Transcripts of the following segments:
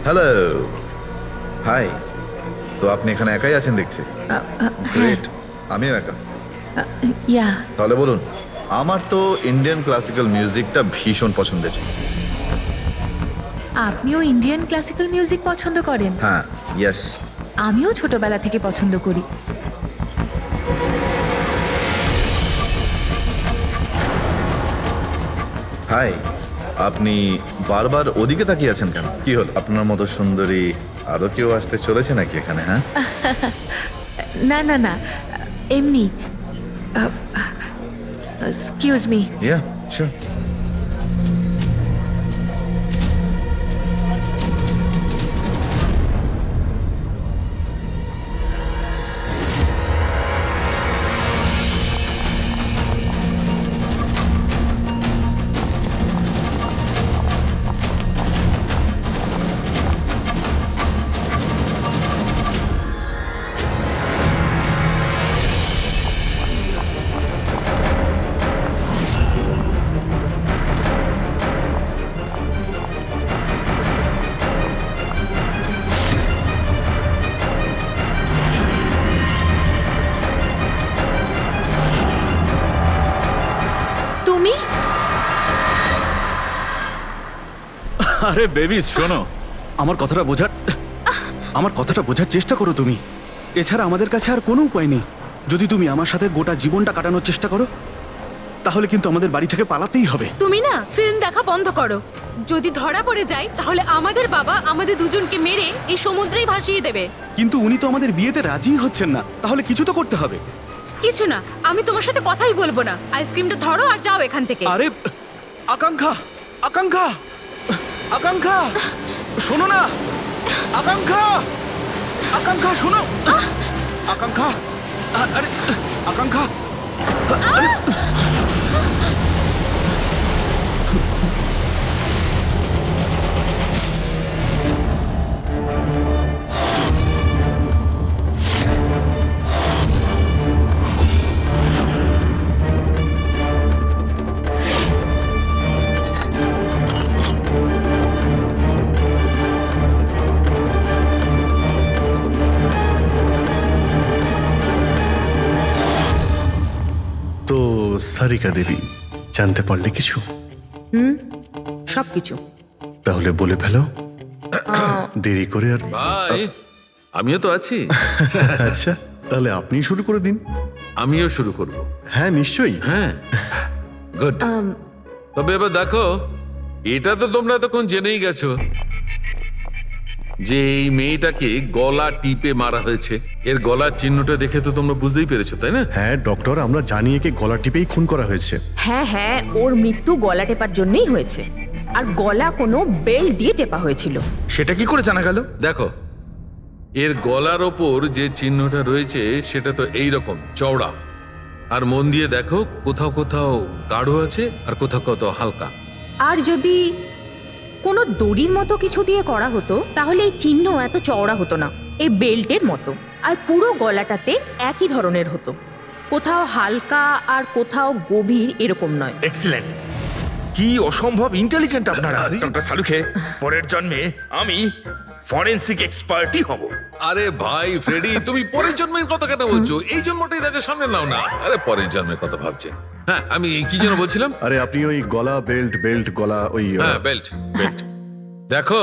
Hello, high. তো আপনি এখানে একাই আছেন দেখছি। গ্রেট, আমিও একা। ইয়া তাহলে বলুন। আমার তো ইন্ডিয়ান ক্লাসিক্যাল মিউজিকটা ভীষণ পছন্দের। আপনিও ইন্ডিয়ান ক্লাসিক্যাল মিউজিক পছন্দ করেন? হ্যাঁ, ইয়েস। আমিও ছোটবেলা থেকে পছন্দ করি। হাই, আপনি বারবার ওদিকে তাকিয়ে আছেন কেন? কি হল, আপনার মতো সুন্দরী আরো কেউ আসতে চলেছে নাকি এখানে? হ্যাঁ, না না না, এমনি। Excuse me. Yeah sure. তুমি? আরে বেবিস শোনো, আমার কথাটা বোঝার চেষ্টা করো তুমি। এছাড়া আমাদের কাছে আর কোনো উপায় নেই। যদি তুমি আমার সাথে গোটা জীবনটা কাটানোর চেষ্টা করো, তাহলে কিন্তু আমাদের বাড়ি থেকে পালাতেই হবে। তুমি না ফিল্ম দেখা বন্ধ করো। যদি ধরা পড়ে যায় তাহলে আমাদের বাবা আমাদের দুজনকে মেরে এই সমুদ্রেই ভাসিয়ে দেবে। কিন্তু উনি তো আমাদের বিয়েতে রাজিই হচ্ছেন না, তাহলে কিছু তো করতে হবে। কিছু না, আমি তোমার সাথে কথাই বলবো না। আইসক্রিমটা ধরো আর যাও এখান থেকে। আরে আকাঙ্ক্ষা, আকাঙ্ক্ষা, আকাঙ্ক্ষা, শোনো না। আকাঙ্ক্ষা, আকাঙ্ক্ষা শোনো। আকাঙ্ক্ষা, আরে আকাঙ্ক্ষা, আরে তো সারিকা দেবী, জানতে পারলে কিছু? সবকিছু। তাহলে বলে ফেলো, দেরি করে আর। ভাই, আমিও তো আছি। আচ্ছা, তাহলে আপনি শুরু করে দিন। আমিও শুরু করব। হ্যাঁ নিশ্চয়ই। হ্যাঁ, গুড। তবে এবার দেখো, এটা তো তোমরা তখন জেনেই গেছো যে এই মেয়েটাকে গলা টিপে মারা হয়েছে। এর গলার চিহ্নটা দেখে তো তোমরা বুঝতেই পেরেছো, তাই না? হ্যাঁ ডক্টর, আমরা জানি একে গলা টিপেই খুন করা হয়েছে। হ্যাঁ হ্যাঁ, ওর মৃত্যু গলা টেপার জন্যই হয়েছে। আর গলা কোনো বেল্ট দিয়ে টেপা হয়েছিল। সেটা কি করে জানা গেল? দেখো, এর গলার ওপর যে চিহ্নটা রয়েছে সেটা তো এই রকম চওড়া। আর মন দিয়ে দেখো, কোথাও কোথাও গাঢ় আছে আর কোথাও কোথাও হালকা। আর যদি কোনো দড়ির মতো কিছু দিয়ে করা হতো তাহলে এই চিহ্ন এত চওড়া হতো না, এই বেল্টের মতো। আর পুরো গলাটাতে একই ধরনের হতো, কোথাও হালকা আর কোথাও গভীর, এরকম নয়। এক্সিলেন্ট, কি অসম্ভব ইন্টেলিজেন্ট আপনারা। ডক্টর সালুখে, পরের জন্মে আমি ফরেনসিক এক্সপার্টই হব। আরে ভাই ফ্রেডি, তুমি পরের জন্মের কথা কেন বলছো? এই জন্মটাই দেখে সামনে নাও না। আরে পরের জন্মের কথা ভাবছে। হ্যাঁ, আমি কি যেন বলছিলাম। আরে আপনি ওই গলা বেল্ট, বেল্ট গলা ওই হ্যাঁ, বেল্ট বেল্ট। দেখো,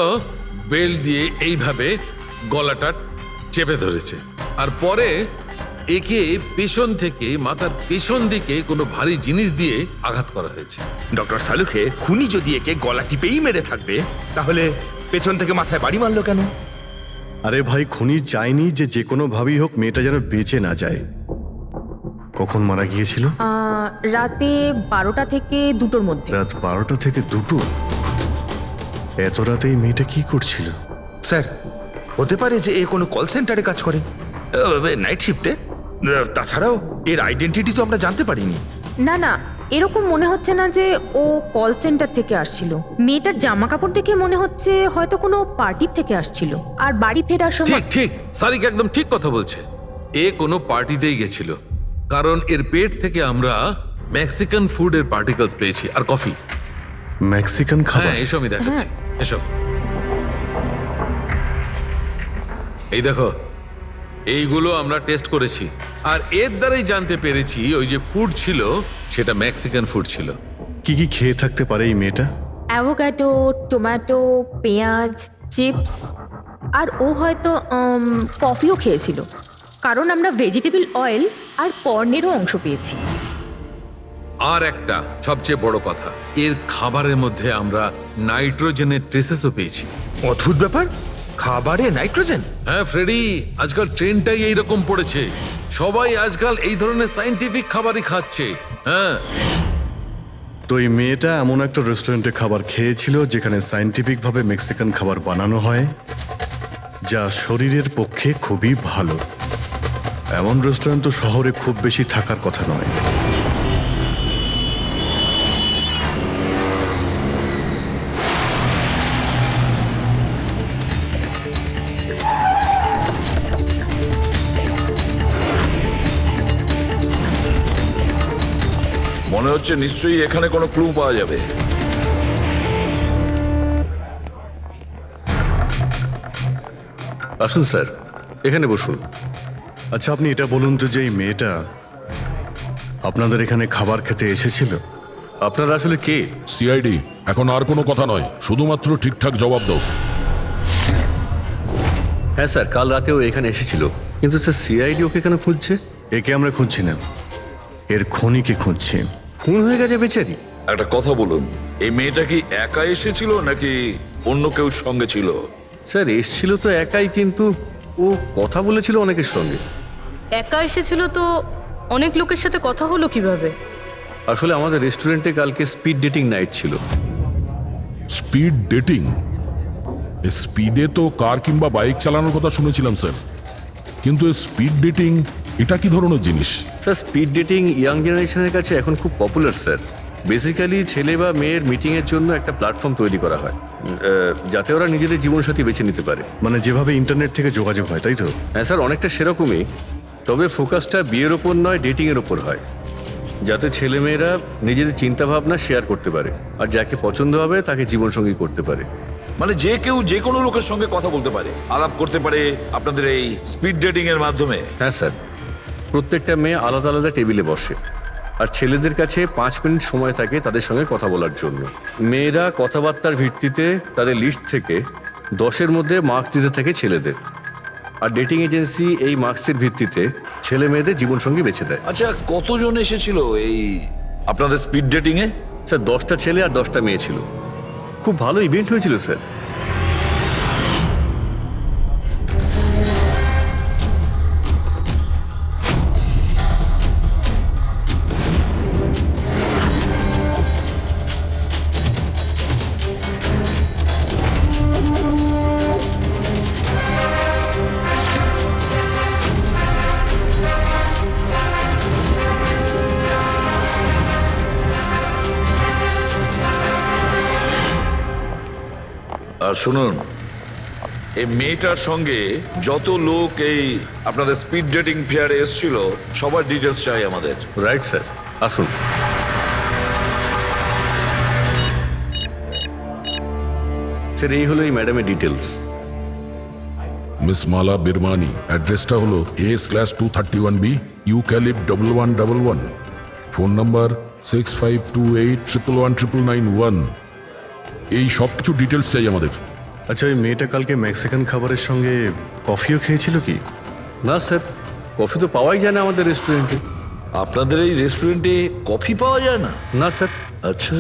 বেল্ট দিয়ে এইভাবে গলাটা চেপে ধরেছে। আর পরে একে পেছন থেকে মাথার পেছন দিকে কোনো ভারী জিনিস দিয়ে আঘাত করা হয়েছে। ডক্টর সালুখে, খুনি যদি একে গলা টিপেই মেরে থাকবে, তাহলে পেছন থেকে মাথায় বাড়ি মারলো কেন? আরে ভাই, খুনি চাইনি যে যে কোনো ভাবেই হোক মেয়েটা যেন বেঁচে না যায়। কখন মারা গিয়েছিল? রাতে 12টা থেকে 2টোর মধ্যে। রাত 12টা থেকে 2টো? এত রাতে এই মেয়েটা কি করছিল? স্যার, হতে পারে যে এ কোনো কল সেন্টারে কাজ করে, নাইট শিফটে। তাছাড়াও এর আইডেন্টিটি তো আমরা জানতে পারিনি। না না, এরকম মনে হচ্ছে না যে ও কল সেন্টার থেকে আসছিল। মেয়েটার জামা কাপড় দেখে মনে হচ্ছে হয়তো কোনো পার্টির থেকে আসছিল। আর বাড়ি ফেরার ঠিক সময়। ঠিক, সারিকা একদম ঠিক কথা বলছে। এ কোনো পার্টিতেই গেছিল, কারণ এর পেট থেকে আমরা মেক্সিকান ফুডের পার্টিকেলস পেয়েছি আর কফি। মেক্সিকান খাবার? হ্যাঁ, এসো আমি দেখাচ্ছি। এসো। এই দেখো, এইগুলো আমরা টেস্ট করেছি আর এর দ্বারাই জানতে পেরেছি ওই যে ফুড ছিল সেটা মেক্সিকান ফুড ছিল। কি কি খেয়ে থাকতে পারে এই মেয়েটা? অ্যাভোকাডো, টমেটো, পেঁয়াজ, চিপস, আর ও হয়তো কফিও খেয়েছিল, কারণ আমরা ভেজিটেবল অয়েল আর পর্নেরও অংশ পেয়েছি। আর একটা সবচেয়ে বড় কথা, এর খাবারের মধ্যে আমরা নাইট্রোজেনের ট্রেসেসও পেয়েছি। অদ্ভুত ব্যাপার, খাবারে নাইট্রোজেন। হ্যাঁ ফ্রেডি, আজকাল ট্রেনটাই এইরকম পড়েছে, সবাই আজকাল এই ধরনের সায়েন্টিফিক খাবারই খাচ্ছে। হ্যাঁ, তো এই মেয়েটা এমন একটা রেস্টুরেন্টে খাবার খেয়েছিল যেখানে সায়েন্টিফিকভাবে মেক্সিকান খাবার বানানো হয়, যা শরীরের পক্ষে খুবই ভালো। এমন রেস্টুরেন্ট তো শহরে খুব বেশি থাকার কথা নয়। মনে হচ্ছে নিশ্চয়ই এখানে কোনো ক্লু পাওয়া যাবে। আসুন স্যার, এখানে বসুন। আচ্ছা, আপনি এটা বলুন তো যে এই মেয়েটা আপনাদের এখানে খাবার খেতে এসেছিল, আপনারা আসলে কে? সিআইডি, এখন আর কোনো কথা নয়, শুধুমাত্র ঠিকঠাক জবাব দাও। হ্যাঁ স্যার, কাল রাতেও এখানে এসেছিল, কিন্তু স্যার সিআইডি ওকে কেন খুঁজছে? একে আমরা খুঁজছি না, এর খনিকে খুঁজছি। খুন হয়ে গেছে বেচারি। একটা কথা বলুন, এই মেয়েটা কি একা এসেছিল নাকি অন্য কেউ সঙ্গে ছিল? স্যার এসছিল তো একাই, কিন্তু ও কথা বলেছিল অনেকের সঙ্গে। একা এসেছিল তো অনেক লোকের সাথে কথা হলো কিভাবে? আসলে আমাদের রেস্টুরেন্টে কালকে স্পিড ডেটিং নাইট ছিল। Speed dating? স্পিডে তো কার কিংবা বাইক চালানোর কথা শুনেছিলাম স্যার, কিন্তু স্পিড ডেটিং এটা কি ধরনের জিনিস? স্যার স্পিড ডেটিং ইয়াং জেনারেশনের কাছে এখন খুব পপুলার স্যার। বেসিক্যালি ছেলে বা মেয়ের মিটিংয়ের জন্য একটা প্ল্যাটফর্ম তৈরি করা হয়, যাতে ওরা নিজেদের জীবনসাথী বেছে নিতে পারে। মানে যেভাবে ইন্টারনেট থেকে যোগাযোগ হয়, তাই তো? হ্যাঁ স্যার, অনেকটা সেরকমই, তবে ফোকাসটা বিয়ের ওপর নয়, ডেটিংয়ের ওপর হয়, যাতে ছেলেমেয়েরা নিজেদের চিন্তাভাবনা শেয়ার করতে পারে আর যাকে পছন্দ হবে তাকে জীবনসঙ্গী করতে পারে। মানে যে কেউ যে কোনো লোকের সঙ্গে কথা বলতে পারে, আলাপ করতে পারে আপনাদের এই স্পিড ডেটিং এর মাধ্যমে? হ্যাঁ স্যার, প্রত্যেকটা মেয়ে আলাদা আলাদা টেবিলে বসে আর ছেলেদের কাছে 5 মিনিট সময় থাকে তাদের সঙ্গে কথা বলার জন্য। মেয়েরা কথাবার্তার ভিত্তিতে তাদের লিস্ট থেকে 10-এর মধ্যে মার্কস দিতে থাকে ছেলেদের, আর ডেটিং এজেন্সি এই মার্কসের ভিত্তিতে ছেলে মেয়েদের জীবনসঙ্গী বেছে দেয়। আচ্ছা, কতজন এসেছিল এই আপনাদের স্পিড ডেটিং এ? স্যার 10টা ছেলে আর 10টা মেয়ে ছিল। খুব ভালো ইভেন্ট হয়েছিল স্যার। আর শুনুন, এই মেয়েটার সঙ্গে যত লোক এই আপনাদের স্পিড ডেটিং ফেয়ারে এসেছিল সবার ডিটেলস চাই আমাদের। রাইট স্যার, আসুন। স্যার এই হলো এই ম্যাডামের ডিটেলস। মিস মালা বিরমানি, অ্যাড্রেসটা হলো A/231B ইউক্যালিপ 1111, ফোন নাম্বার 6528119991। এই সব কিছু ডিটেলস চাই আমাদের। আচ্ছা, ওই মেয়েটা কালকে মেক্সিকান খাবারের সঙ্গে কফিও খেয়েছিল কি? না স্যার, কফি তো পাওয়াই যায় না আমাদের রেস্টুরেন্টে। আপনাদের এই রেস্টুরেন্টে কফি পাওয়া যায় না? না স্যার। আচ্ছা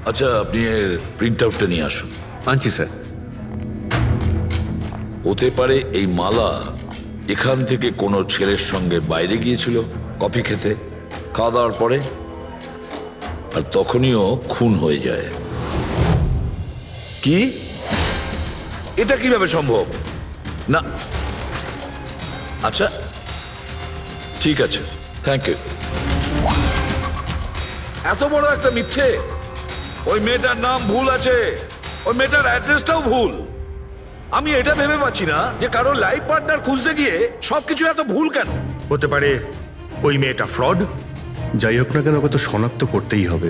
আচ্ছা, আপনি এর প্রিন্ট আউটটা নিয়ে আসুন। আনছি স্যার। হতে পারে এই মালা এখান থেকে কোনো ছেলের সঙ্গে বাইরে গিয়েছিল কফি খেতে, খাওয়া দাওয়ার পরে, আর তখনইও খুন হয়ে যায়। কি? এটা কিভাবে সম্ভব? না, আচ্ছা ঠিক আছে, থ্যাংক ইউ। এত বড় একটা মিথ্যে! ওই মেয়েটার নাম ভুল আছে, ওই মেয়েটার অ্যাড্রেসটাও ভুল। আমি এটা ভেবে পাচ্ছি না যে কারো লাইফ পার্টনার খুঁজতে গিয়ে সবকিছু এত ভুল কেন হতে পারে। ওই মেয়েটা ফ্রড। যাই হোক না কেন, ওকে তো শনাক্ত করতেই হবে।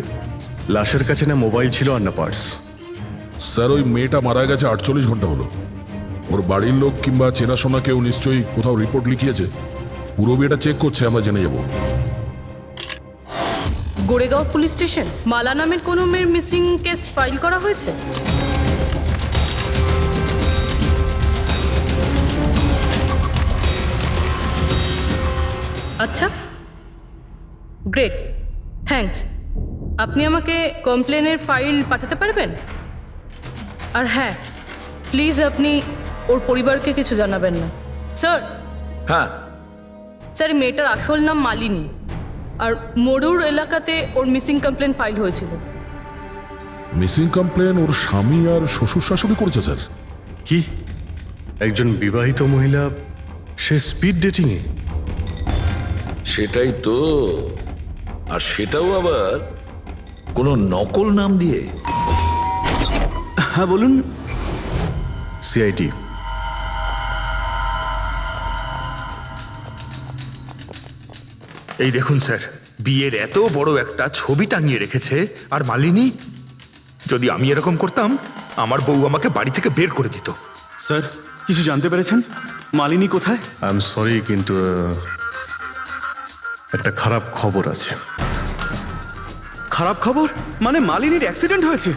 লাশের কাছে না মোবাইল ছিল আর না পার্স। স্যার, ওই মেয়েটা মারা গেছে 48 ঘন্টা হলো। ওর বাড়ির লোক কিংবা চেনাশোনা কেউ নিশ্চয়ই কোথাও রিপোর্ট লিখিয়েছে। পুরো বিয়েটা চেক করছে, আমরা জেনে যাবো। গোরেগাঁও পুলিশ স্টেশন মালা নামের কোনো মেয়ের মিসিং কেস ফাইল করা হয়েছে? আচ্ছা, গ্রেট, থ্যাঙ্কস। আপনি আমাকে কমপ্লেনের ফাইল পাঠাতে পারবেন? আর হ্যাঁ, প্লিজ আপনি ওর পরিবারকে কিছু জানাবেন না। স্যার, হ্যাঁ, স্যার, মেয়েটার আসল নাম মালিনী, আর মরুর এলাকাতে ওর মিসিং কমপ্লেন ফাইল হয়েছিল। মিসিং কমপ্লেন ওর স্বামী আর শ্বশুর শাশুড়ি করেছে স্যার। কি একজন বিবাহিত মহিলা, সে স্পিড ডেটিংয়ে? সেটাই তো। আর সেটাও আবার কোনো নকল নাম দিয়ে। হ্যাঁ বলুন। সিআইডি। এই দেখুন স্যার, বিয়ের এত বড় একটা ছবি টাঙিয়ে রেখেছে, আর মালিনী, যদি আমি এরকম করতাম আমার বউ আমাকে বাড়ি থেকে বের করে দিত। স্যার, কিছু জানতে পেরেছেন? মালিনী কোথায়? আই এম সরি, কিন্তু একটা খারাপ খবর আছে। খারাপ খবর? মানে মালিনীর অ্যাক্সিডেন্ট হয়েছে?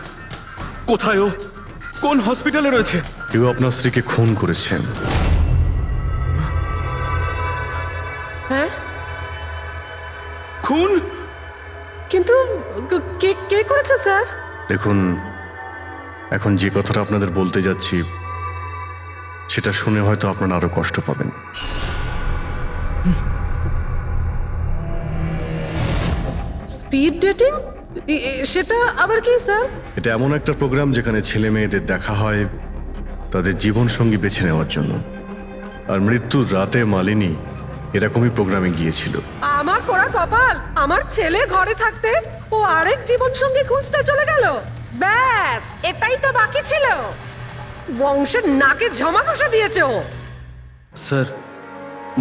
কোথায় ও? কোন হসপিটালে রয়েছে? কেউ আপনার স্ত্রীকে খুন করেছেন। হ্যাঁ, খুন? কিন্তু কে কে করেছে স্যার? দেখুন, এখন যে কথাটা আপনাদের বলতে যাচ্ছি সেটা শুনে হয়তো আপনারা আরো কষ্ট পাবেন। Speed dating? সেটা আবার কি স্যার? এটা এমন একটা প্রোগ্রাম যেখানে ছেলে মেয়েদের দেখা হয় তাদের জীবন সঙ্গী বেছে নেওয়ার জন্য। আর মৃত্যুর রাতে মালিনী এরকমই প্রোগ্রামে গিয়েছিল। আমার পোড়া কপাল, আমার ছেলে ঘরে থাকতে ও আরেক জীবন সঙ্গী খুঁজতে চলে গেল। ব্যাস, এটাই তো বাকি ছিল। বংশের নাকে ঝমা ঘষা দিয়েছে ও। স্যার,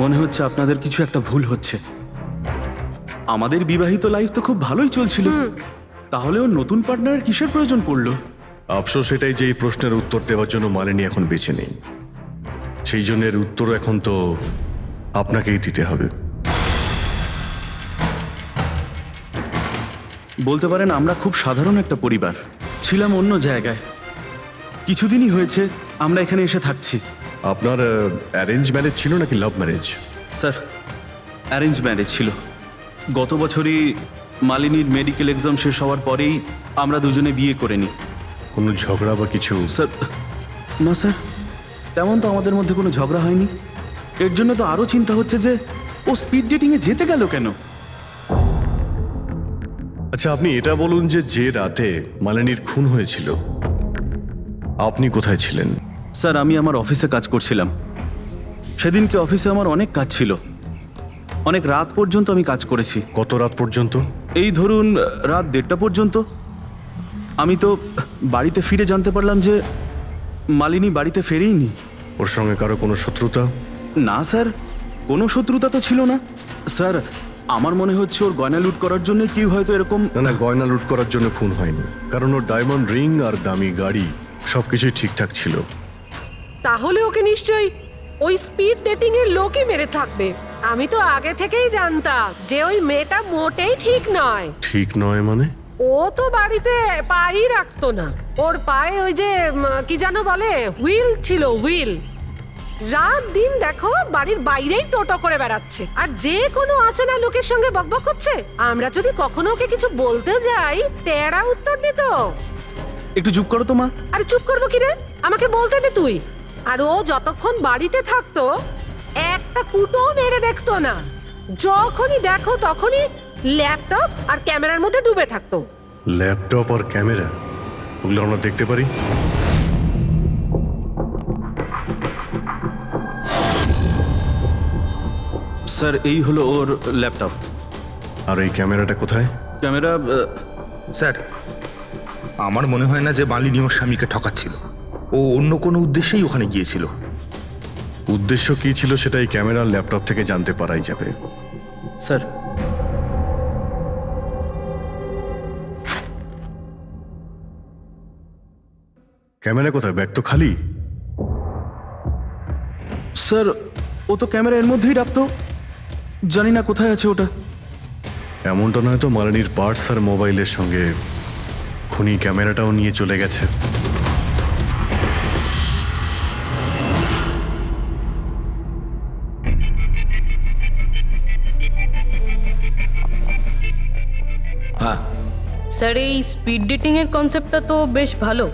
মনে হচ্ছে আপনাদের কিছু একটা ভুল হচ্ছে। আমাদের বিবাহিত লাইফ তো খুব ভালোই চলছিল, তাহলে ওর নতুন পার্টনারের কিসের প্রয়োজন পড়লো? আফসোস এটাই যে এই প্রশ্নের উত্তর দেওয়ার জন্য মালিনী এখন বেছে নেই। সেই জন্য এর উত্তর এখন তো আপনাকেই দিতে হবে। বলতে পারেন আমরা খুব সাধারণ একটা পরিবার, ছিলাম অন্য জায়গায়। কিছুদিনই হয়েছে আমরা এখানে এসে থাকছি। আপনার অ্যারেঞ্জ ম্যারেজ ছিল নাকি love marriage? Sir, arrange marriage ছিল। গত বছরই মালিনীর মেডিকেল এক্সাম শেষ হওয়ার পরেই আমরা দুজনে বিয়ে করে নিই। কোনো ঝগড়া বা কিছু? স্যার, না স্যার, তেমন তো আমাদের মধ্যে কোনো ঝগড়া হয়নি। এর জন্য তো আরও চিন্তা হচ্ছে যে ও স্পিড ডেটিংয়ে যেতে গেল কেন। আচ্ছা, আপনি এটা বলুন যে রাতে মালিনীর খুন হয়েছিল আপনি কোথায় ছিলেন? স্যার, আমি আমার অফিসে কাজ করছিলাম। সেদিনকে অফিসে আমার অনেক কাজ ছিল, অনেক রাত পর্যন্ত আমি কাজ করেছি। কত রাত পর্যন্ত? এই ধরুন রাত 1:30 পর্যন্ত। আমি তো বাড়িতে ফিরে জানতে পারলাম যে মালিনী বাড়িতে ফেরেইনি। ওর সঙ্গে কারো কোনো শত্রুতা? না স্যার, কোনো শত্রুতা তো ছিল না। স্যার, আমার মনে হচ্ছে ওর গয়না লুট করার জন্য কেউ হয়তো এরকম। না, গয়না লুট করার জন্য খুন হয়নি, কারণ ওর ডায়মন্ড রিং আর দামি গাড়ি সবকিছুই ঠিকঠাক ছিল। তাহলে ওকে নিশ্চয়ই ওই স্পিড ডেটিং এর লোকই মেরে থাকবে। আমি তো আগে থেকেই জানতাম যে ওই মেয়েটা মোটেই ঠিক নয়। ঠিক নয় মানে? ও তো বাড়িতে পাই রাখতো না। ওর পায়ে ওই যে কি যেন বলে, হুইল ছিল, হুইল। রাত দিন দেখো বাড়ির বাইরেই টোটো করে বেড়াচ্ছে, আর যে কোনো অচেনা লোকের সঙ্গে বকবক করছে। আমরা যদি কখনো ওকে কিছু বলতে যাই, তেড়া উত্তর দিত। একটু চুপ করো তো মা। আরে চুপ করবো কি রে, আমাকে বলতে দে তুই। আর ও যতক্ষণ বাড়িতে থাকতো একটা কুটোও নেড়ে দেখতো না। যখনই দেখো তখনই ল্যাপটপ আর ক্যামেরার মধ্যে ডুবে থাকতো। ল্যাপটপ আর ক্যামেরা, ওগুলো আমরা দেখতে পারি? স্যার, এই হলো ওর ল্যাপটপ। আর এই ক্যামেরাটা কোথায়? ক্যামেরা? স্যার, আমার মনে হয় না যে মালিনী ওর স্বামীকে ঠকাচ্ছিল। ও অন্য কোনো উদ্দেশ্যেই ওখানে গিয়েছিল। উদ্দেশ্য কি ছিল সেটাই ক্যামেরার ল্যাপটপ থেকে জানতে পারাই যাবে। স্যার, ক্যামেরা কোথায়? ব্যাগ তো খালি। স্যার ও তো ক্যামেরা এর মধ্যেই রাখতো, জানি না কোথায় আছে ওটা। এমনটা নয় তো মালিনীর পার্টস আর মোবাইলের সঙ্গে খুনি ক্যামেরাটাও নিয়ে চলে গেছে? হ্যাঁ, স্যার এই স্পিড ডেটিং এর কনসেপ্টটা তো বেশ ভালো,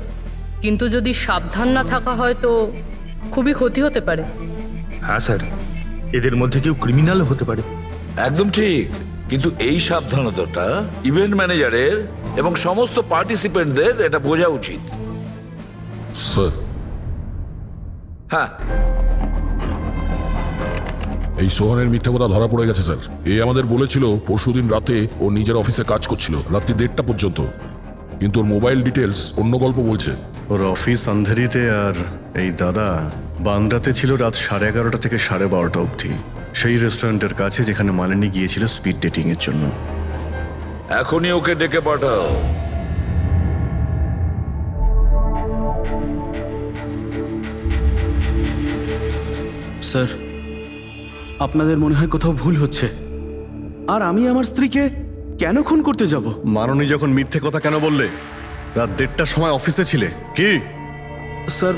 কিন্তু যদি সাবধান না থাকা হয় তো খুবই ক্ষতি হতে পারে। হ্যাঁ স্যার, এদের মধ্যে কেউ ক্রিমিনালও হতে পারে। একদম ঠিক। কিন্তু এই সাবধানতাটা ইভেন্ট ম্যানেজারের এবং সমস্ত পার্টিসিপেন্টদের এটা বোঝা উচিত। স্যার, হ্যাঁ, এই সোহানের মিথ্যা কথা ধরা পড়ে গেছে স্যার। এ আমাদের বলেছিল পরশুদিন রাতে ও নিজের অফিসে কাজ করছিল রাত্রি 1:30টা পর্যন্ত, কিন্তু ওর মোবাইল ডিটেলস অন্য গল্প বলছে। ওর অফিস আন্ধেরিতে আর এই দাদা বান্দ্রাতে ছিল রাত 11:30 থেকে 12:30 অবধি, সেই রেস্টুরেন্টের কাছে যেখানে মালিনী গিয়েছিল স্পিড ডেটিং এর জন্য। এখনই ওকে ডেকে পাঠাও। স্যার, আপনাদের মনে হয় কোথাও ভুল হচ্ছে। আর আমি আমার স্ত্রীকে কেন খুন করতে যাব? মাননী যখন মিথ্যে কথা কেন বললে? রাত 1:30টার সময় অফিসে ছিলে কি? স্যার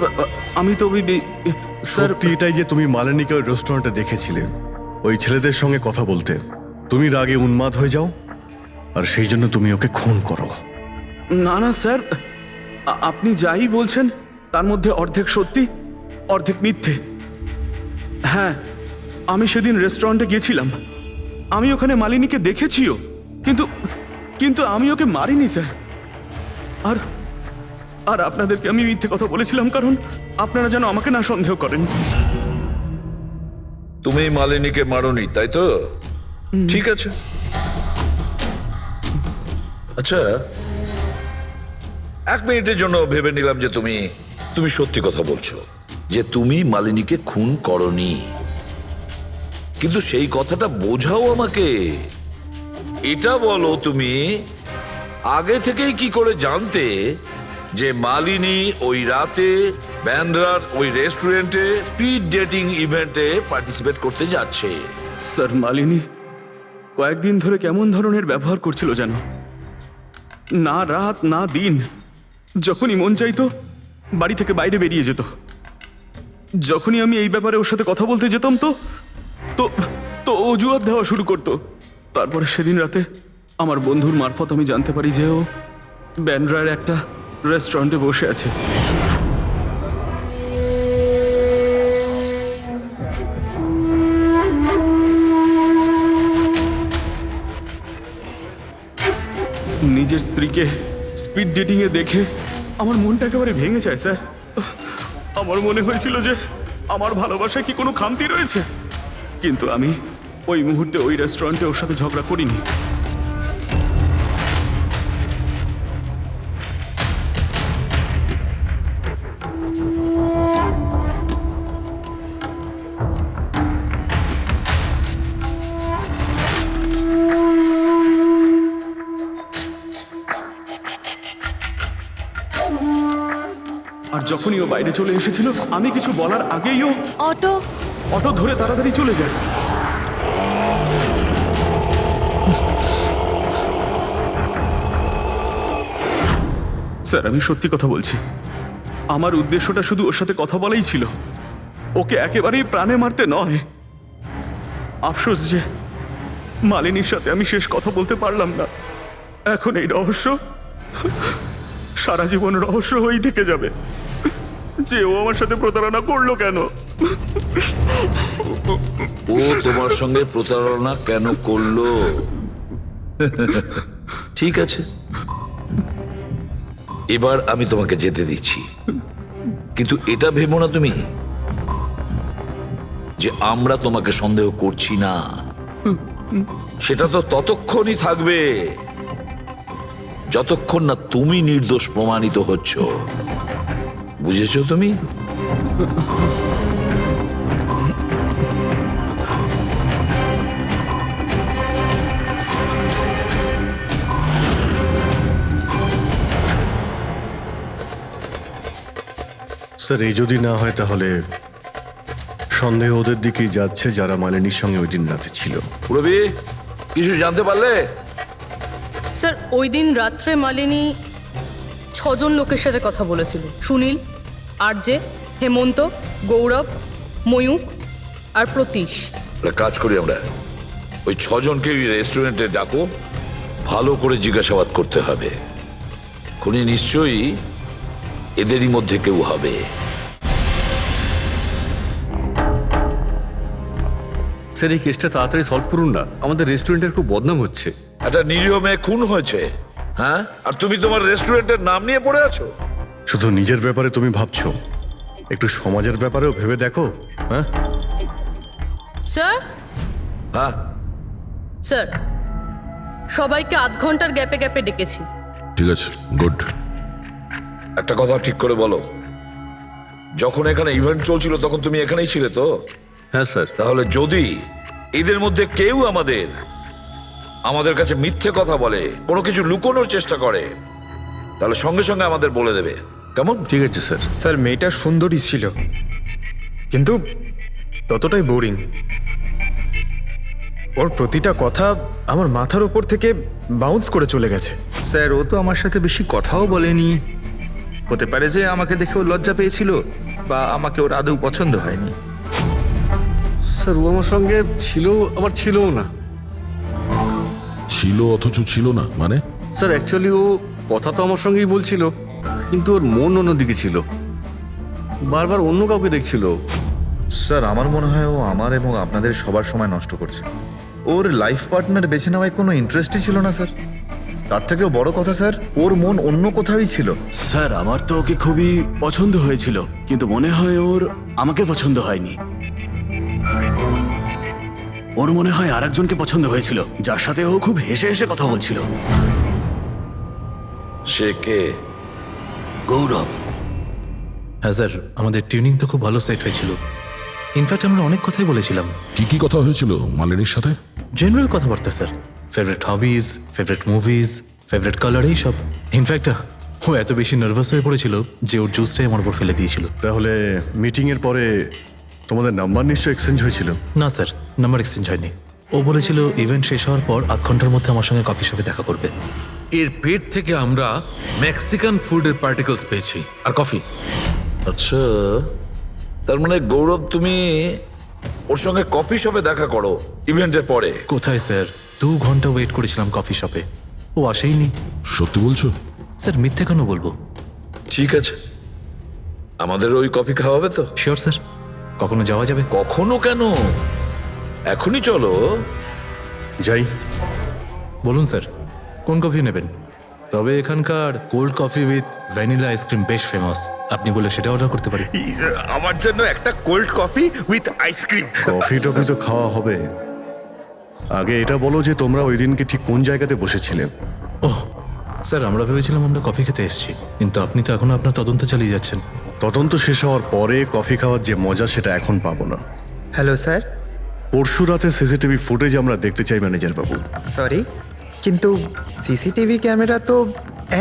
আমি তো স্যার সত্যি এটাই যে তুমি মালিনীকে ওই রেস্টুরেন্টে দেখেছিলে ওই ছেলেদের সঙ্গে কথা বলতে। তুমি রাগে উন্মাদ হয়ে যাও আর সেই জন্য তুমি ওকে খুন করো। না না স্যার, আপনি যাই বলছেন তার মধ্যে অর্ধেক সত্যি অর্ধেক মিথ্যে। হ্যাঁ, আমি সেদিন রেস্টুরেন্টে গিয়েছিলাম, আমি ওখানে মালিনীকে দেখেছিও, কিন্তু কিন্তু আমি ওকে মারিনি স্যার। আর আর আপনাদেরকে আমি মিথ্যে কথা বলেছিলাম কারণ আপনারা যেন আমাকে না সন্দেহ করেন। তুমি মালিনীকে মারোনি, তাই তো? ঠিক আছে। আচ্ছা, 1 মিনিটের জন্য ভেবে নিলাম যে তুমি সত্যি কথা বলছো, যে তুমি মালিনীকে খুন করনি। কিন্তু সেই কথাটা বোঝাও আমাকে। এটা বলো, তুমি আগে থেকেই কি করে জানতে যে মালিনী ওই রাতে ব্যান্ড্রার ওই রেস্টুরেন্টে স্পিড ডেটিং ইভেন্টে পার্টিসিপেট করতে যাচ্ছে? স্যার, মালিনী কয়েকদিন ধরে কেমন ধরনের ব্যবহার করছিল যেন, না রাত না দিন, যখনই মন চাইতো বাড়ি থেকে বাইরে বেরিয়ে যেত। যখনই আমি এই ব্যাপারে ওর সাথে কথা বলতে যেতাম তো তো তো অজুহাত দেওয়া শুরু করতো। তারপরে সেদিন রাতে আমার বন্ধুর মারফত আমি জানতে পারি যে ও ব্যান্ড্রার একটা রেস্টুরেন্টে বসে আছে। নিজের স্ত্রীকে স্পিড ডেটিং এ দেখে আমার মনটা একেবারে ভেঙে যায় স্যার। আমার মনে হয়েছিল যে আমার ভালোবাসায় কি কোনো খামতি রয়েছে, কিন্তু আমি ওই মুহূর্তে ওই রেস্টুরেন্টে ওর সাথে ঝগড়া করিনি। আর যখনই ও বাইরে চলে এসেছিল আমি কিছু বলার আগেই ও অটো ধরে তাড়াতাড়ি চলে যায়। স্যার, আমি সত্যি কথা বলছি, আমার উদ্দেশ্যটা শুধু ওর সাথে কথা বলাই ছিল, ওকে একেবারেই প্রাণে মারতে নয়। আফসোস যে মালিনীর সাথে আমি শেষ কথা বলতে পারলাম না। এখন এই রহস্য সারা জীবন রহস্য হয়েই থেকে যাবে যে ও আমার সাথে প্রতারণা করলো কেন। ও তোমার সঙ্গে প্রতারণা কেন করলো? ঠিক আছে, এবার আমি তোমাকে যেতে দিচ্ছি, কিন্তু এটা ভেবো না তুমি যে আমরা তোমাকে সন্দেহ করছি না। সেটা তো ততক্ষণই থাকবে যতক্ষণ না তুমি নির্দোষ প্রমাণিত হচ্ছ। বুঝেছো তুমি? স্যার, এই যদি না হয় তাহলে সন্দেহ ওদের দিকেই যাচ্ছে যারা মালিনীর সঙ্গে ওই দিন রাতে ছিল। রবি কিছু জানতে পারলে? স্যার ওই দিন রাত্রে মালিনী 6 জন লোকের সাথে কথা বলেছিল। সুনীল, আরজে, হেমন্ত, গৌরব, ময়ূক আর প্রতীশ। একটা কাজ করি আমরা, ওই 6 জনকে রেস্টুরেন্টে ডাকো, ভালো করে জিজ্ঞাসাবাদ করতে হবে। খুনি নিশ্চয়ই এদেরই মধ্যে কেউ হবে। স্যার এই কেসটা তাড়াতাড়ি সলভ করুন না, আমাদের রেস্টুরেন্টের খুব বদনাম হচ্ছে। একটা নিরীহ মেয়ে খুন হয়েছে, হ্যাঁ, আর তুমি তোমার রেস্টুরেন্টের নাম নিয়ে পড়ে আছো। শুধু নিজের ব্যাপারে তুমি ভাবছো, একটু সমাজের ব্যাপারেও ভেবে দেখো। হ্যাঁ স্যার, হ্যাঁ, স্যার সবাইকে আধ ঘন্টার গ্যাপে গ্যাপে ডেকেছি। ঠিক আছে, গুড। একটা কথা ঠিক করে বলো, যখন এখানে ইভেন্ট চলছিল তখন তুমি এখানেই ছিলে তো? হ্যাঁ স্যার। তাহলে যদি এদের মধ্যে কেউ আমাদের কাছে মিথ্যে কথা বলে, কোনো কিছু লুকোনোর চেষ্টা করে, তাহলে সঙ্গে সঙ্গে আমাদের বলে দেবে, কেমন? ঠিক আছে স্যার। স্যার মেয়েটা সুন্দরী ছিল, কিন্তু ততটাই বোরিং। ওর প্রতিটা কথা আমার মাথার উপর থেকে বাউন্স করে চলে গেছে। স্যার ও তো আমার সাথে বেশি কথাও বলেনি। হতে পারে যে আমাকে দেখে ও লজ্জা পেয়েছিল, বা আমাকে ওর আদৌ পছন্দ হয়নি। স্যার ও আমার সঙ্গে ছিল আবার ছিলও না। ছিল অথচ ছিল না মানে? স্যার অ্যাকচুয়ালি ও কথা তো আমার সঙ্গেই বলছিল, কিন্তু ওর মন অন্যদিকে ছিল, বারবার অন্য কাউকে দেখছিল। স্যার আমার মনে হয় ও আমার এবং আপনাদের সবার সময় নষ্ট করছে। ওর লাইফ পার্টনার বেছে নেওয়ায় কোনো ইন্টারেস্টই ছিল না স্যার। তার থেকেও বড় কথা স্যার, ওর মন অন্য কোথাওই ছিল। স্যার আমার তো ওকে খুবই পছন্দ হয়েছিল, কিন্তু মনে হয় ওর আমাকে পছন্দ হয়নি। ওর মনে হয় আরেকজনকে পছন্দ হয়েছিল, যার সাথে ও খুব হেসে হেসে কথা বলছিল। সে কে? গৌরব। হ্যাঁ স্যার, আমাদের টিউনিং তো খুব ভালো সেট হয়েছিল। ইনফ্যাক্ট আমরা অনেক কথাই বলেছিলাম। কি কি কথা হয়েছিল মালিনীর সাথে? জেনারেল কথাবার্তা sir, favourite hobbies, favourite movies, favourite colour, এইসব। ইনফ্যাক্ট ও এত বেশি নার্ভাস হয়ে পড়েছিল যে ওর জুসটাই আমার উপর ফেলে দিয়েছিল। তাহলে মিটিং এর পরে তোমাদের নাম্বার নিশ্চয়ই এক্সচেঞ্জ হয়েছিল? না স্যার, নাম্বার এক্সচেঞ্জ হয়নি। ও বলেছিল ইভেন্ট শেষ হওয়ার পর 8 ঘন্টার মধ্যে আমার সঙ্গে কফি শপে দেখা করবে। এর পেট থেকে আমরা মেক্সিকান ফুডের পার্টিকেলস পেয়েছি, আর কফি। আচ্ছা, তার মানে গৌরব তুমি ওর সঙ্গে কফি শপে দেখা করো ইভেন্টের পরে? কোথায় স্যার, 2 ঘন্টা ওয়েট করেছিলাম কফি শপে, ও আসেইনি। সত্যি বলছো? স্যার মিথ্যে কেন বলবো? ঠিক আছে, আমাদের ওই কফি খাওয়াবে তো? শিওর স্যার, কখনো যাওয়া যাবে? কখনো কেন, এখনই চলো। যাই। বলুন স্যার, কোন কফি নেবেন? তবে এখানকার cold coffee with vanilla ice cream বেশ ফেমাস, আপনি বলে সেটা অর্ডার করতে পারি। আমার জন্য একটা cold coffee with ice cream. Coffee toffee তো খাওয়া হবে, আগে এটা বলো যে তোমরা ওই দিনকে ঠিক কোন জায়গাতে বসেছিলে? ওহ স্যার, আমরা ভেবেছিলাম আমরা কফি খেতে এসেছি, কিন্তু আপনি তো এখনো আপনার তদন্ত চালিয়ে যাচ্ছেন। তদন্ত শেষ হওয়ার পরে কফি খাওয়ার যে মজা সেটা এখন পাবো না। Hello sir. পরশু রাতে সিসিটিভি ফুটেজ আমরা দেখতে চাই ম্যানেজার বাবু। সরি, কিন্তু সিসিটিভি ক্যামেরা তো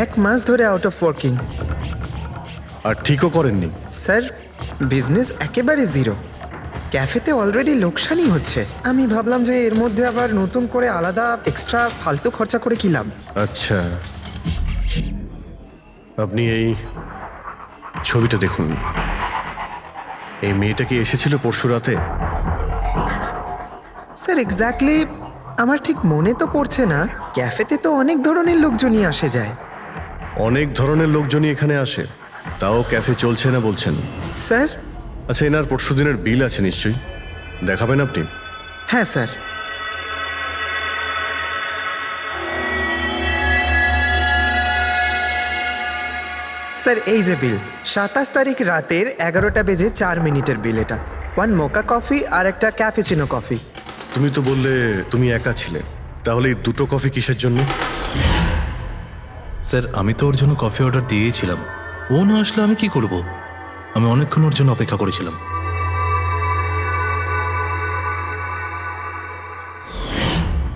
1 মাস ধরে আউট অফ ওয়ার্কিং। আর ঠিকও করেননি? স্যার বিজনেস একেবারে জিরো, ক্যাফেতে অলরেডি লোকসানই হচ্ছে। আমি ভাবলাম যে এর মধ্যে আবার নতুন করে আলাদা এক্সট্রা ফালতু খরচা করে কি লাভ। আচ্ছা, আপনি এই ছবিটা দেখুন। এই মেয়েটা কি এসেছিল পরশু রাতে? স্যার এক্স্যাক্টলি আমার ঠিক মনে তো পড়ছে না। ক্যাফেতে তো অনেক ধরনের লোকজনই আসে যায়। অনেক ধরনের লোকজনই এখানে আসে, তাও ক্যাফে চলছে না বলছেন? স্যার। আচ্ছা, এনার পরশু দিনের বিল আছে নিশ্চয়ই, দেখাবেন আপনি? হ্যাঁ স্যার। স্যার এই যে বিল, 27 তারিখ রাতের 11টা বেজে 4 মিনিটের বিল এটা। 1 মোকা কফি আর একটা ক্যাফেচিনো কফি। তুমি তো বললে তুমি একা ছিলে, তাহলে এই 2টো কফি কিসের জন্য? স্যার আমি তো ওর জন্য কফি অর্ডার দিয়েছিলাম, ও না আসলে আমি কি করব? আমি অনেকক্ষণ ওর জন্য অপেক্ষা করেছিলাম।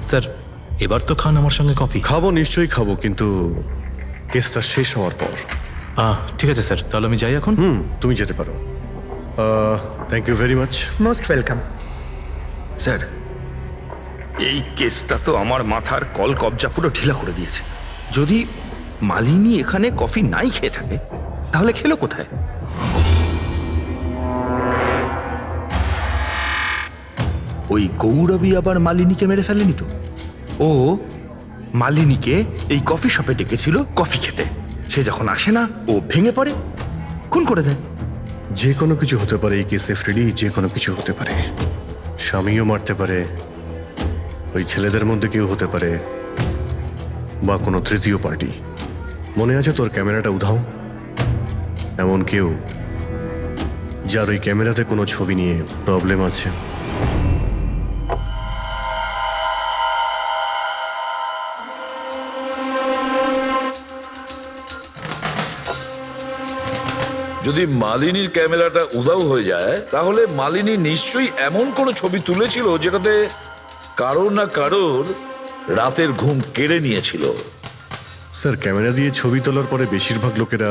স্যার এবার তো খান আমার সঙ্গে কফি। খাবো, নিশ্চয়ই খাবো, কিন্তু কেসটা শেষ হওয়ার পর। ঠিক আছে স্যার, তাহলে আমি যাই এখন? তুমি যেতে পারো। Thank you very much. Most welcome. Sir, এই কেসটা তো আমার মাথার কল কবজা পুরো ঢিলা করে দিয়েছে। যদি মালিনী এখানে কফি নাই খেয়ে থাকে তাহলে খেলো কোথায়? ওই গৌরবী আবার মালিনীকে মেরে ফেলেনি তো? ও মালিনীকে এই কফি শপে ডেকেছিল কফি খেতে, সে যখন আসে না ও ভেঙে পড়ে, খুন করে দেয়। যে কোনো কিছু হতে পারে এই কেসে ফ্রেডি, যে কোনো কিছু হতে পারে। স্বামীও মারতে পারে, ওই ছেলেদের মধ্যে কেউ হতে পারে, বা কোনো তৃতীয় পার্টি। মনে আছে তোর ক্যামেরাটা উধাও? এমন কেউ যার ওই ক্যামেরাতে কোনো ছবি নিয়ে প্রবলেম আছে। যদি মালিনীর ক্যামেরাটা উধাও হয়ে যায় তাহলে মালিনী নিশ্চয়ই এমন কোনো ছবি তুলেছিল যেটাতে কারোর না কারোর রাতের ঘুম কেড়ে নিয়েছিল। স্যার, ক্যামেরা দিয়ে ছবি তোলার পরে বেশিরভাগ লোকেরা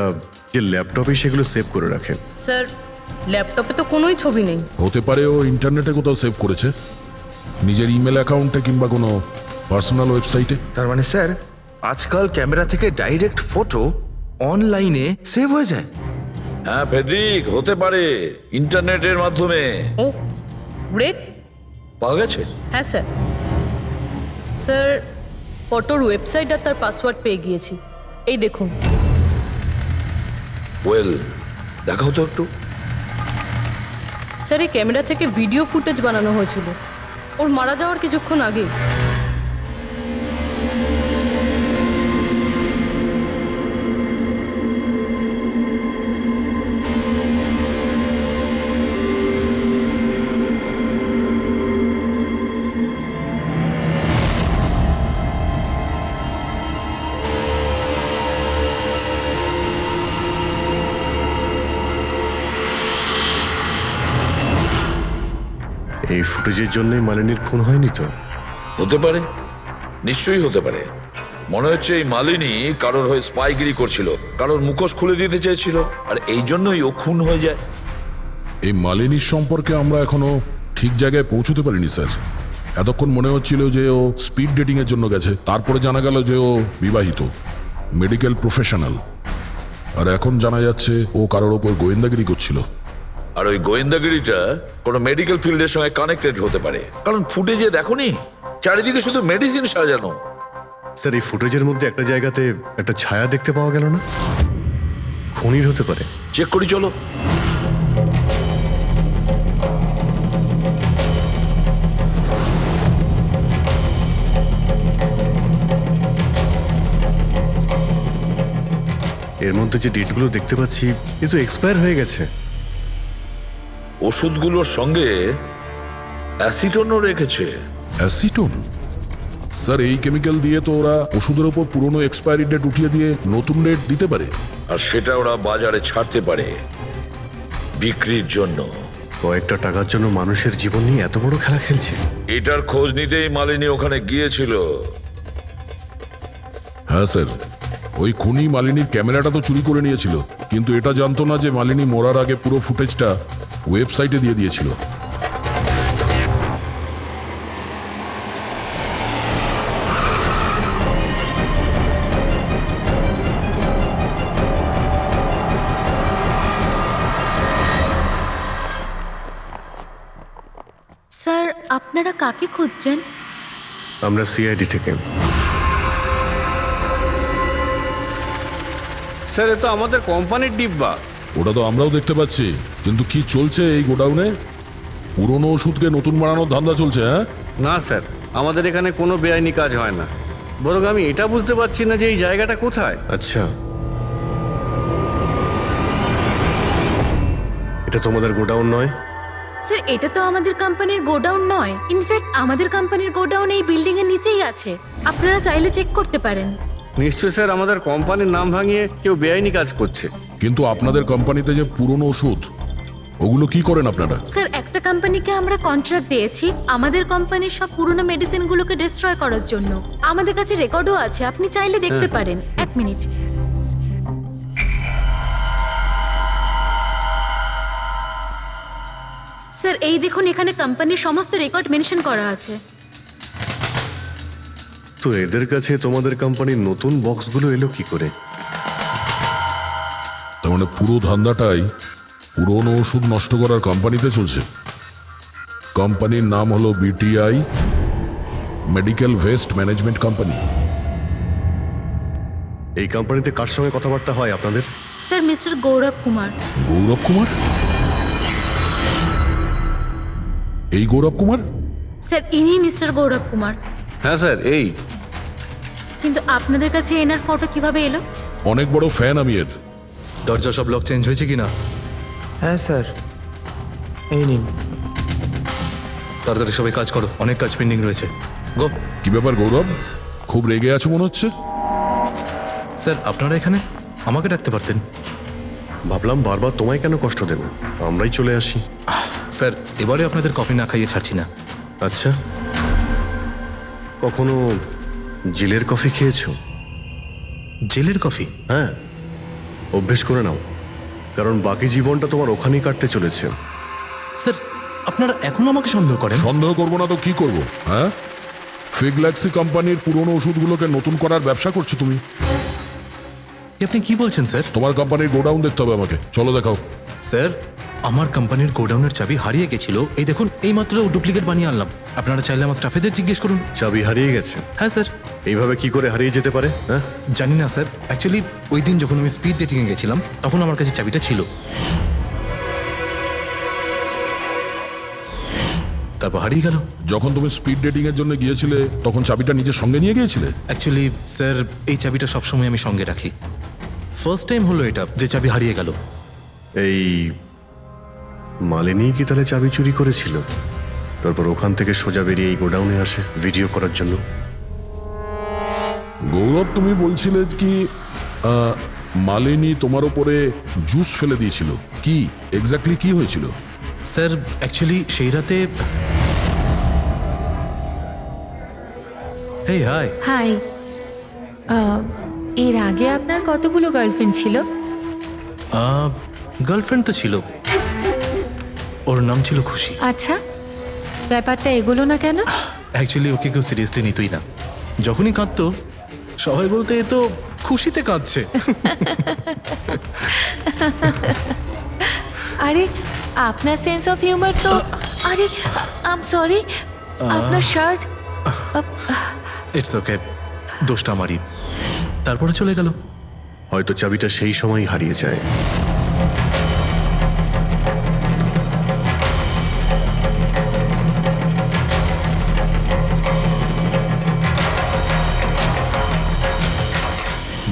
যে ল্যাপটপে সেগুলো সেভ করে রাখে। স্যার, ল্যাপটপে তো কোনোই ছবি নেই। হতে পারে ও ইন্টারনেটে কোথাও সেভ করেছে, নিজের ইমেল অ্যাকাউন্টে কিংবা কোনো পার্সোনাল ওয়েবসাইটে। তার মানে স্যার, আজকাল ক্যামেরা থেকে ডাইরেক্ট ফটো অনলাইনে সেভ হয়ে যায়। হ্যাঁ ফেডরিক, হতে পারে ইন্টারনেটের মাধ্যমে। ও গ্রেট। পাওয়া গেছে? হ্যাঁ স্যার। স্যার, ফটোর ওয়েবসাইট আর তার পাসওয়ার্ড পেয়ে গিয়েছি। এই দেখুন। ওয়েল, দেখাও তো একটু। স্যার, এই ক্যামেরা থেকে ভিডিও ফুটেজ বানানো হয়েছিল ওর মারা যাওয়ার কিছুক্ষণ আগে। এই ফুটেজের জন্যই মালিনীর খুন হয়নি তো? হতে পারে, নিশ্চয়ই হতে পারে। মনে হচ্ছে এই মালিনী কারোর হয়ে স্পাইগিরি করছিল, কারোর মুখোশ খুলে দিতে চেয়েছিল, আর এই জন্যই ও খুন হয়ে যায়। এই মালিনীর সম্পর্কে আমরা এখনো ঠিক জায়গায় পৌঁছতে পারিনি স্যার। এতক্ষণ মনে হচ্ছিল যে ও স্পিড ডেটিং এর জন্য গেছে, তারপরে জানা গেল যে ও বিবাহিত, মেডিকেল প্রফেশনাল, আর এখন জানা যাচ্ছে ও কারোর ওপর গোয়েন্দাগিরি করছিল। আর ওই গোয়েন্দাগিরিটা কোনো মেডিকেল ফিল্ডের সঙ্গে কানেক্টেড হতে পারে, কারণ ফুটেজে দেখোনি চারিদিকে শুধু মেডিসিন সাজানো। স্যার, এই ফুটেজের মধ্যে একটা জায়গাতে একটা ছায়া দেখতে পাওয়া গেল না? খুনির হতে পারে। চেক করি চলো। এর মধ্যে যে ডেটগুলো দেখতে পাচ্ছি এ তো এক্সপায়ার হয়ে গেছে। ওষুধগুলোর সঙ্গে অ্যাসিটনও রেখেছে। অ্যাসিটোন? স্যার, এই কেমিক্যাল দিয়ে তো ওরা ওষুধের ওপর পুরনো এক্সপায়ারি ডেট উঠিয়ে দিয়ে নতুন ডেট দিতে পারে, আর সেটা ওরা বাজারে ছাড়তে পারে বিক্রির জন্য। কয়েকটা টাকার জন্য মানুষের জীবন নিয়ে এত বড় খেলা খেলছে। এটার খোঁজ নিতেই মালিনী ওখানে গিয়েছিল। হ্যাঁ স্যার, ওই খুনি মালিনীর ক্যামেরাটা তো চুরি করে নিয়েছিল, কিন্তু এটা জানতো না যে মালিনী মরার আগে পুরো ফুটেজটা ওয়েবসাইটে দিয়ে দিয়েছিল। স্যার, আপনারা কাকে খুঁজছেন? আমরা সিআইডি থেকে। স্যার, এ তো আমাদের কোম্পানির ডিব্বা। ওটা তো আমরাও দেখতে পাচ্ছি, কিন্তু কি চলছে এই গোডাউনে? পুরনো ওষুধকে নতুন বানানোর ধান্দা চলছে? হ্যাঁ না স্যার, আমাদের এখানে কোনো বেআইনি কাজ হয় না। বরং আমি এটা বুঝতে পারছি না যে এই জায়গাটা কোথায়। আচ্ছা, এটা তোমাদের গোডাউন নয়? স্যার, এটা তো আমাদের কোম্পানির গোডাউন নয়। ইনফ্যাক্ট আমাদের কোম্পানির গোডাউন এই বিল্ডিং এর নিচেই আছে, আপনারা চাইলে চেক করতে পারেন। নিশ্চয় স্যার, আমাদের কোম্পানির নাম ভাঙিয়ে কেউ বেআইনি কাজ করছে। কিন্তু আপনাদের কোম্পানিতে যে পুরনো ওষুধ, ওগুলো কি করেন আপনারা? স্যার, একটা কোম্পানিকে আমরা কন্ট্রাক্ট দিয়েছি আমাদের কোম্পানির সব পুরনো মেডিসিনগুলোকে ডিস্ট্রয় করার জন্য। আমাদের কাছে রেকর্ডও আছে, আপনি চাইলে দেখতে পারেন। এক মিনিট। স্যার এই দেখুন, এখানে কোম্পানির সমস্ত রেকর্ড মেনশন করা আছে। তো এদের কাছে তোমাদের কোম্পানির নতুন বক্সগুলো এলো কি করে? তার মানে পুরো ধান্দাটাই পুরনো ওষুধ নষ্ট করার কোম্পানিতে চলছে। কোম্পানির নাম হলো BTI medical waste management company. এই কোম্পানিতে কার সঙ্গে কথাবার্তা হয় আপনাদের? স্যার মিস্টার গৌরব কুমার। গৌরব কুমার? এই গৌরব কুমার? স্যার ইনি মিস্টার গৌরব কুমার। হ্যাঁ স্যার, এই কিন্তু আপনাদের কাছে এনার ফটো কিভাবে এলো? অনেক বড় ফ্যান আমি এর। দরজা সব লক চেঞ্জ হয়েছে কিনা? হ্যাঁ স্যার, এই নিন। তাড়াতাড়ি সবাই কাজ করো, অনেক কাজ পেন্ডিং রয়েছে। গো। কি ব্যাপার গৌরব, খুব রেগে আছো মনে হচ্ছে? স্যার আপনারা এখানে আমাকে ডাকতে পারতেন। ভাবলাম বারবার তোমায় কেন কষ্ট দেব, আমরাই চলে আসি। স্যার এবারে আপনাদের কফি না খাইয়ে ছাড়ছি না। আচ্ছা, কখনো জেলের কফি খেয়েছো? জেলের কফি? হ্যাঁ, অভ্যেস করে নাও, কারণ বাকি জীবনটা তোমার ওখানেই কাটতে চলেছে। স্যার আপনারা এখন আমাকে সন্দেহ করেন? সন্দেহ করবো না তো কি করবো? হ্যাঁ, ফিগল্যাক্সি কোম্পানির পুরনো ওষুধগুলোকে নতুন করার ব্যবসা করছো তুমি। আপনি কি বলছেন স্যার? তোমার কোম্পানির গোডাউন দেখতে হবে আমাকে, চলো দেখাও। স্যার আমার কোম্পানির গোডাউনের চাবি হারিয়ে গেছিল, এই দেখুন এইমাত্র ডুপ্লিকেট বানিয়ে আনলাম। আপনারা চাইলে আমার স্টাফেদের জিজ্ঞেস করুন। চাবি হারিয়ে গেছে? হ্যাঁ স্যার। এইভাবে কি করে হারিয়ে যেতে পারে? হ্যাঁ জানি না স্যার, অ্যাকচুয়ালি ওই দিন যখন আমি স্পিড ডেটিংয়ে গেছিলাম তখন আমার কাছে চাবিটা ছিল। তারপর হারিয়ে গেল। যখন তুমি স্পিড ডেটিং এর জন্য গিয়েছিলে তখন চাবিটা নিজের সঙ্গে নিয়ে গিয়েছিলে? অ্যাকচুয়ালি স্যার এই চাবিটা সবসময় আমি সঙ্গে রাখি। ফার্স্ট টাইম হলো এটা যে চাবি হারিয়ে গেল। এই মালিনী কি তাহলে চাবি চুরি করেছিল, তারপর ওখান থেকে সোজা বেরিয়ে এই গোডাউনে আসে ভিডিও করার জন্য? গৌরব তুমি বলছিলে কি মালিনী তোমার ওপরে জুস ফেলে দিয়েছিল, কি এক্স্যাক্টলি কি হয়েছিল? স্যার অ্যাকচুয়ালি সেই রাতে হেই হাই। হাই, এর আগে আপনার কতগুলো গার্লফ্রেন্ড ছিল? গার্লফ্রেন্ড তো ছিল, ওর নাম ছিল খুশি। আচ্ছা, ব্যাপারটা এগুলো না কেন? অ্যাকচুয়ালি ওকে কেউ সিরিয়াসলি নিতই না, যখনই কাঁদতো সবাই বলতে এ তো খুশিতে কাঁদছে। আরে আপনার সেন্স অফ হিউমার তো, আরে আই এম সরি, আপনার শার্ট। ইটস ওকে, দোষটা আমারই। তারপরে চলে গেল। হয়তো চাবিটা সেই সময় হারিয়ে যায়।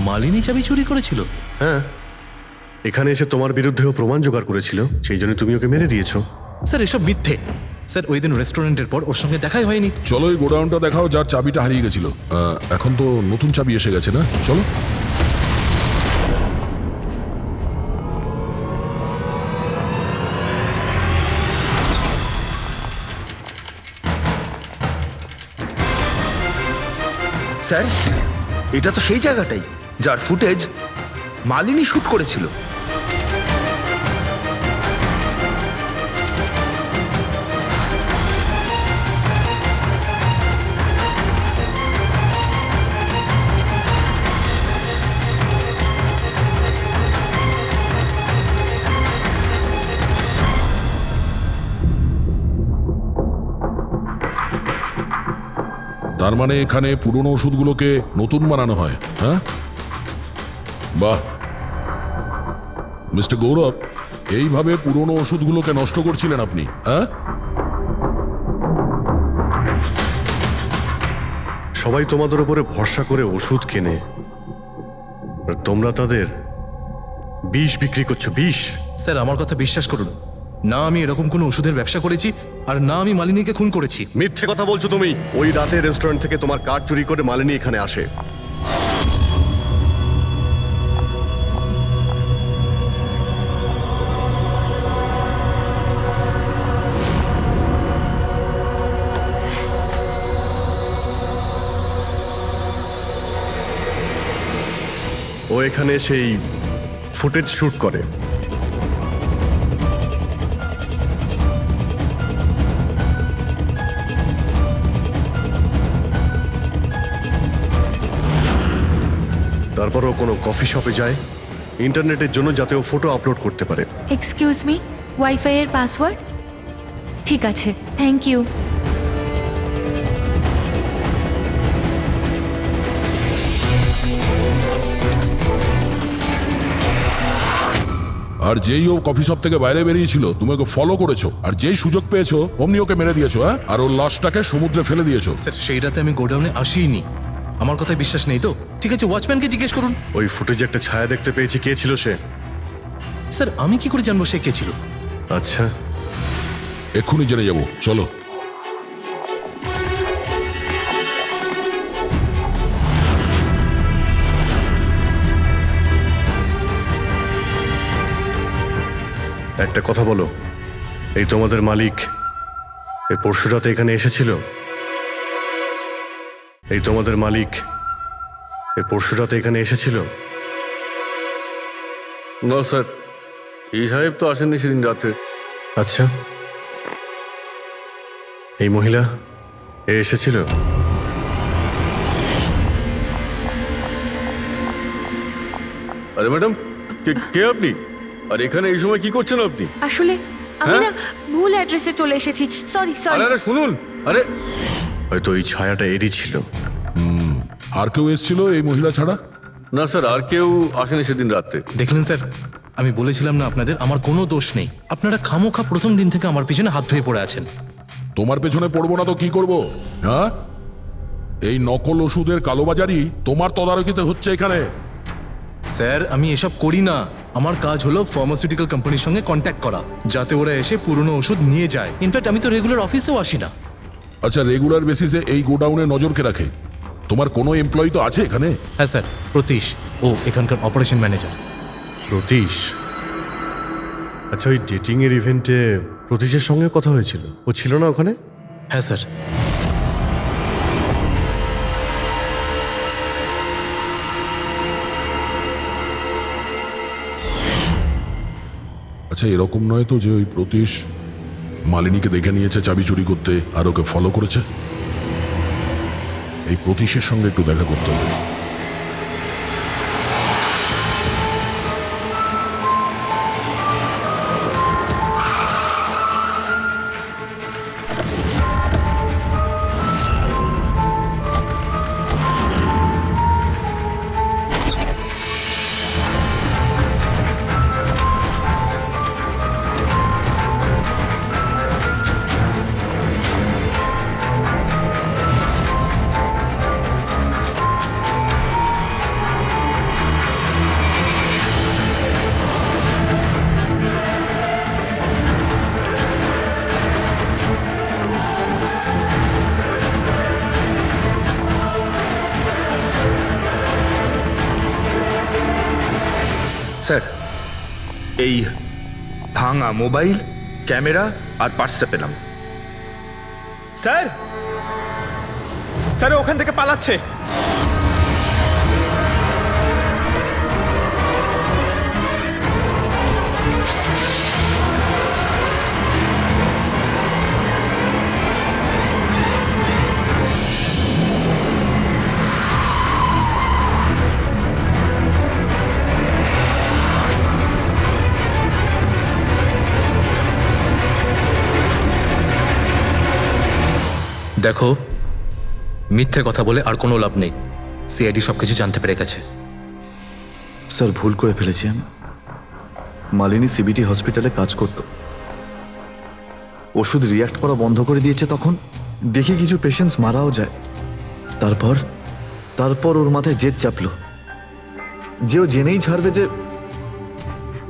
মালিনী চাবি চুরি করেছিল? হ্যাঁ, এখানে এসে তোমার বিরুদ্ধেও প্রমাণ জোগাড় করেছিল, সেই জন্য তুমি ওকে মেরে দিয়েছো। স্যার এসব মিথ্যে। স্যার ওই দিন রেস্টুরেন্টের পর ওর সঙ্গে দেখাই হয়নি। চলো এই গোডাউনটা দেখাও যার চাবিটা হারিয়ে গেছিল। এখন তো নতুন চাবি এসে গেছে না, চলো। স্যার এটা তো সেই জায়গাটাই যার ফুটেজ মালিনী শুট করেছিল। তার মানে এখানে পুরনো ওষুধগুলোকে নতুন বানানো হয়, হ্যাঁ? বাহ মিস্টার গৌরব, এইভাবে পুরনো ওষুধগুলোকে নষ্ট করছিলেন আপনি, হ্যাঁ? সবাই তোমাদের উপরে ভরসা করে ওষুধ কেনে, আর তোমরা তাদের বিষ বিক্রি করছো। বিষ? স্যার আমার কথা বিশ্বাস করুন, না আমি এরকম কোনো ওষুধের ব্যবসা করেছি, আর না আমি মালিনীকে খুন করেছি। মিথ্যে কথা বলছো তুমি। ওই রাতে রেস্টুরেন্ট থেকে তোমার কার্ড চুরি করে মালিনী এখানে আসে। ও এখানে সেই ফুটেজ শুট করে। তারপরও কোনো কফি শপে যায় ইন্টারনেটের জন্য যাতে ও ফটো আপলোড করতে পারে। এক্সকিউজ মি, ওয়াইফাই এর পাসওয়ার্ড? ঠিক আছে, থ্যাংক ইউ। আর যেই ও কফি শপ থেকে বাইরে বেরিয়েছিল তুমি ওকে ফলো করেছো, আর যেই সুযোগ পেয়েছো অমনি ওকে মেরে দিয়েছো, হ্যাঁ? আর ওর লাশটাকে সমুদ্রে ফেলে দিয়েছো। স্যার সেই রাতে আমি গোডাউনে আসিনি, আমার কথায় বিশ্বাস নেই তো? ঠিক আছে, ওয়াচম্যানকে জিজ্ঞেস করুন। ওই ফুটেজে একটা ছায়া দেখতে পেয়েছি, কে ছিল সে? স্যার আমি কি করে জানবো সে কে ছিল? আচ্ছা, এক্ষুনি জেনে যাবো, চলো। একটা কথা বলো, এই তোমাদের মালিক এই পরশু রাতে এখানে এসেছিল? এই তোমাদের মালিক এই পরশু রাতে এখানে এসেছিল? না স্যার, এই সাহেব তো আসেননি সেদিন রাতে। আচ্ছা, এই মহিলা এ এসেছিল? আরে ম্যাডাম, কে আপনি? আর এখানে এই সময় কি করছেন আপনি? আসলে আমি না ভুল অ্যাড্রেসে চলে এসেছি, সরি সরি। আরে শুনুন, আরে হয়তো এই ছায়াটা এরই ছিল। আর কেউ এসেছিল এই মহিলা ছাড়া? না স্যার, আর কেউ আসেনি সেদিন রাতে। দেখলেন স্যার, আমি বলেছিলাম না আপনাদের আমার কোনো দোষ নেই। আপনারা খামোখা প্রথম দিন থেকে আমার পিছনে হাত ধুয়ে পড়ে আছেন। তোমার পেছনে পড়বো না তো কি করব? হ্যাঁ, এই নকল ওষুধের কালোবাজারি তোমার তদারকিতে হচ্ছে এখানে। স্যার আমি এসব করি না, আমার কাজ হলো ফার্মাসিউটিক্যাল কোম্পানির সঙ্গে কন্ট্যাক্ট করা, যাতে ওরা এসে পুরনো ওষুধ নিয়ে যায়। ইনফ্যাক্ট আমি তো রেগুলার অফিসেও আসি না। আচ্ছা, রেগুলার বেসিসে এই গোডাউনে নজর কে রাখে? তোমার কোনো এমপ্লয়ি তো আছে এখানে? হ্যাঁ স্যার, প্রতীশ, ও এখানকার অপারেশন ম্যানেজার। প্রতীশ? আচ্ছা, ওই ডেটিং এর ইভেন্টে প্রতীশের সঙ্গে কথা হয়েছিল, ও ছিল না ওখানে? হ্যাঁ স্যার। আচ্ছা, এরকম নয় তো যে ওই প্রতীশ মালিনীকে দেখে নিয়েছে চাবি চুরি করতে আর ওকে ফলো করেছে? এই প্রতীশের সঙ্গে একটু দেখা করতে হবে। স্যার, এই ভাঙা মোবাইল, ক্যামেরা আর পার্সটা পেলাম। স্যার, স্যার ওখান থেকে পালাচ্ছে। দেখো, মিথ্যে কথা বলে আর কোনো লাভ নেই। সিআইডি সবকিছু জানতে পেরে গেছে। স্যার, ভুল করে ফেলেছি আমি। মালিনী সিবিটি হসপিটালে কাজ করত, ওষুধ রিয়াক্ট করা বন্ধ করে দিয়েছে। তখন দেখি কিছু পেশেন্টস মারাও যায়। তারপর ওর মাথায় জেদ চাপলো যে ও জেনেই ছাড়বে যে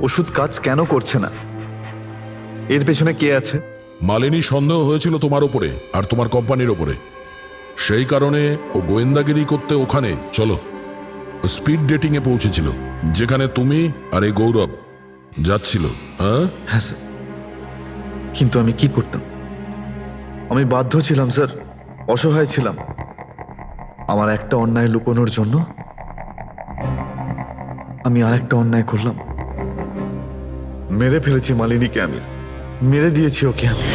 ওষুধ কাজ কেন করছে না, এর পেছনে কে আছে। মালিনী সন্দেহ হয়েছিল তোমার উপরে আর তোমার কোম্পানির উপরে, সেই কারণে ও গোয়েন্দাগিরি করতে ওখানে চলো স্পিড ডেটিং এ পৌঁছেছিল, যেখানে তুমি আর এই গৌরব যাচ্ছিল। হ্যাঁ স্যার, কিন্তু আমি কি করতাম? আমি বাধ্য ছিলাম স্যার, অসহায় ছিলাম। আমার একটা অন্যায় লুকোনোর জন্য আমি আর একটা অন্যায় করলাম। মেরে ফেলেছি মালিনীকে, আমি মেরে দিয়েছি ওকে। আমি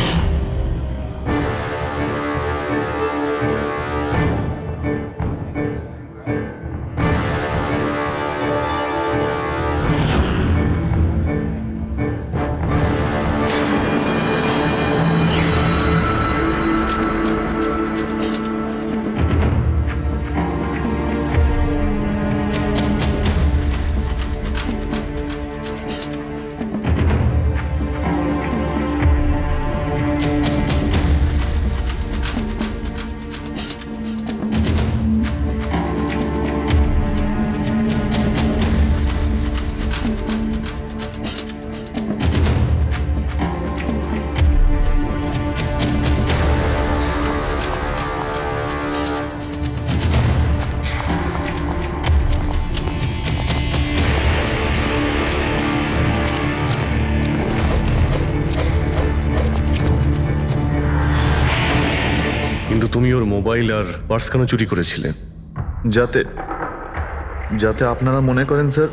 তুমি ওর মোবাইল আর পার্স কেন চুরি করেছিলে? যাতে যাতে আপনারা মনে করেন স্যার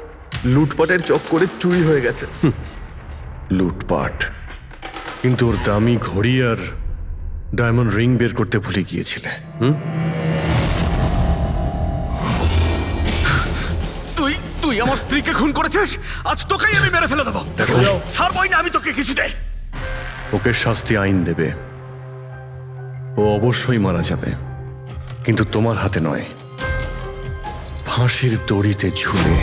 লুটপাটের চক্করে চুরি হয়ে গেছে। লুটপাট? কিন্তু ওর দামি ঘড়ি আর ডায়মন্ড রিং বের করতে ভুলে গিয়েছিলে। তুই আমার স্ত্রীকে খুন করেছিস, আজ তোকেই আমি মেরে ফেলে দেবো। দেখো, ছাড়বই না আমি তোকে কিছুতে। ওকে শাস্তি আইন দেবে, ও অবশ্যই মারা যাবে, কিন্তু তোমার হাতে নয়, ফাঁসির দড়িতে ঝুলে।